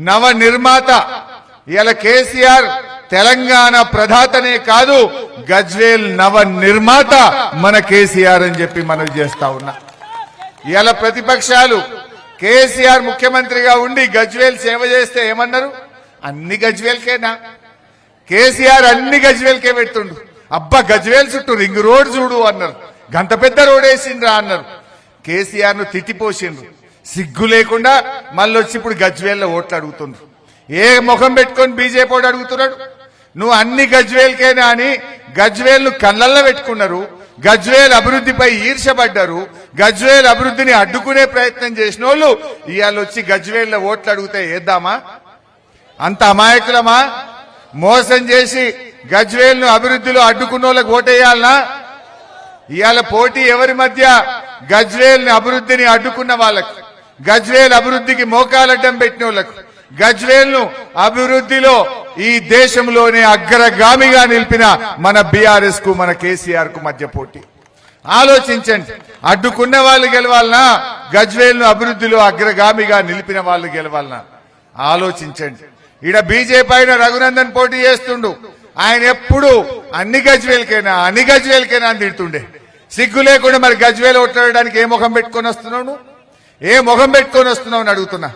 నవ నిర్మాత. ఇలా కేసీఆర్ తెలంగాణ ప్రధాతనే కాదు, గజ్వేల్ నవ నిర్మాత మన కేసీఆర్ అని చెప్పి మనం చేస్తా ఉన్నా. ఇలా ప్రతిపక్షాలు కేసీఆర్ ముఖ్యమంత్రిగా ఉండి గజ్వేల్ సేవ చేస్తే ఏమన్నారు? అన్ని గజ్వేల్కేనా? కేసీఆర్ అన్ని గజ్వేల్కే పెడుతుండు. అబ్బా గజ్వేల్ చుట్టూ రింగ్ రోడ్ చూడు అన్నారు. గంత పెద్ద రోడ్ వేసిండ్రా అన్నారు. కేసీఆర్ ను తిట్టిపోసిండ్రు. సిగ్గు లేకుండా మళ్ళీ వచ్చి ఇప్పుడు గజ్వేల్లో ఓట్లు అడుగుతుండ్రు. ఏ ముఖం పెట్టుకొని బీజేపీ వాడు అడుగుతున్నాడు? నువ్వు అన్ని గజ్వేల్కేనా అని గజ్వేల్ ను కళ్ళల్లో పెట్టుకున్నారు. గజ్వేల్ అభివృద్ధిపై ఈర్షపడ్డారు. గజ్వేల్ అభివృద్ధిని అడ్డుకునే ప్రయత్నం చేసిన వాళ్ళు ఇవాళ వచ్చి గజ్వేల్లో ఓట్లు అడిగితే వేద్దామా? అంత అమాయకులమా? మోసం చేసి గజ్వేల్ ను అభివృద్ధిలో అడ్డుకున్న వాళ్ళకి ఓటేయాలనా? ఇవాళ పోటీ ఎవరి మధ్య? గజ్వేల్ ని అభివృద్ధిని అడ్డుకున్న వాళ్ళకు, గజ్వేల్ అభివృద్ధికి మోకాలడ్డం పెట్టిన వాళ్ళకు, గజ్వేల్ ను అభివృద్ధిలో ఈ దేశంలోనే అగ్రగామిగా నిలిపిన మన బీఆర్ఎస్ కు మన కేసీఆర్ కు మధ్య పోటీ. ఆలోచించండి. అడ్డుకున్న వాళ్ళు గెలవాలనా? గజ్వేల్ ను అభివృద్ధిలో అగ్రగామిగా నిలిపిన వాళ్ళు గెలవాలనా? ఆలోచించండి. ఈడ బీజేపీ అయిన రఘునందన్ పోటీ చేస్తుండు. ఆయన ఎప్పుడు అన్ని గజ్వేల్కేనా అన్ని గజ్వేల్కేనా అని తిడుతుండే. సిగ్గు లేకుండా మరి గజ్వేల్ ఓట్లాడడానికి ఏ ముఖం పెట్టుకొని వస్తున్నావు? ఏ ముఖం పెట్టుకొని వస్తున్నావు అని అడుగుతున్నా.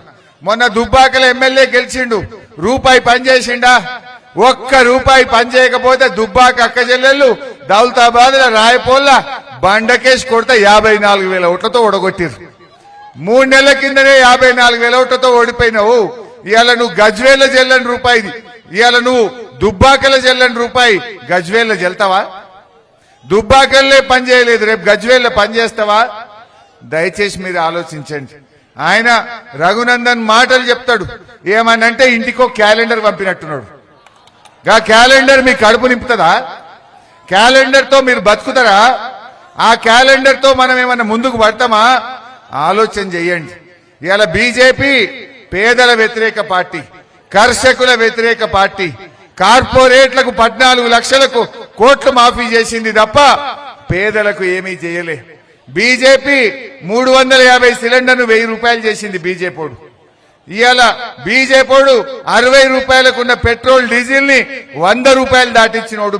మొన్న దుబ్బాకల ఎమ్మెల్యే గెలిచిండు. రూపాయి పని చేసిండా? ఒక్క రూపాయి పని చేయకపోతే దుబ్బాక అక్క చెల్లెళ్ళు దౌలతాబాద్ రాయపోల్లా బండకేసి కొడితే 54,000 ఓట్లతో ఓడగొట్టిరు. 3 నెలల కిందనే 54,000 ఓట్లతో ఓడిపోయినావు. ఇవాళ నువ్వు గజ్వేల్ల చెల్లని రూపాయి, ఇవాళ నువ్వు దుబ్బాకల చెల్లని రూపాయి గజ్వేల్ల చెల్తావా? దుబ్బాకల్లే పని చేయలేదు, రేపు గజ్వేల్ల పని చేస్తావా? దయచేసి మీరు ఆలోచించండి. ఆయన రఘునందన్ మాటలు చెప్తాడు. ఏమనంటే ఇంటికో క్యాలెండర్ పంపినట్టున్నాడు. గా క్యాలెండర్ మీ కడుపు నింపుతుందా? క్యాలెండర్ తో మీరు బతుకుతారా? ఆ క్యాలెండర్ తో మనం ఏమన్నా ముందుకు పడతామా? ఆలోచన చెయ్యండి. ఇవాళ బీజేపీ పేదల వ్యతిరేక పార్టీ, కర్షకుల వ్యతిరేక పార్టీ, కార్పొరేట్లకు 14 లక్షల కోట్లు మాఫీ చేసింది తప్ప పేదలకు ఏమీ చేయలే. బీజేపీ 350 సిలిండర్ను 1000 రూపాయలు చేసింది బీజేపీడు. ఇవాళ బీజేపీడు 60 రూపాయలకు ఉన్న పెట్రోల్ డీజిల్ ని 100 రూపాయలు దాటించినోడు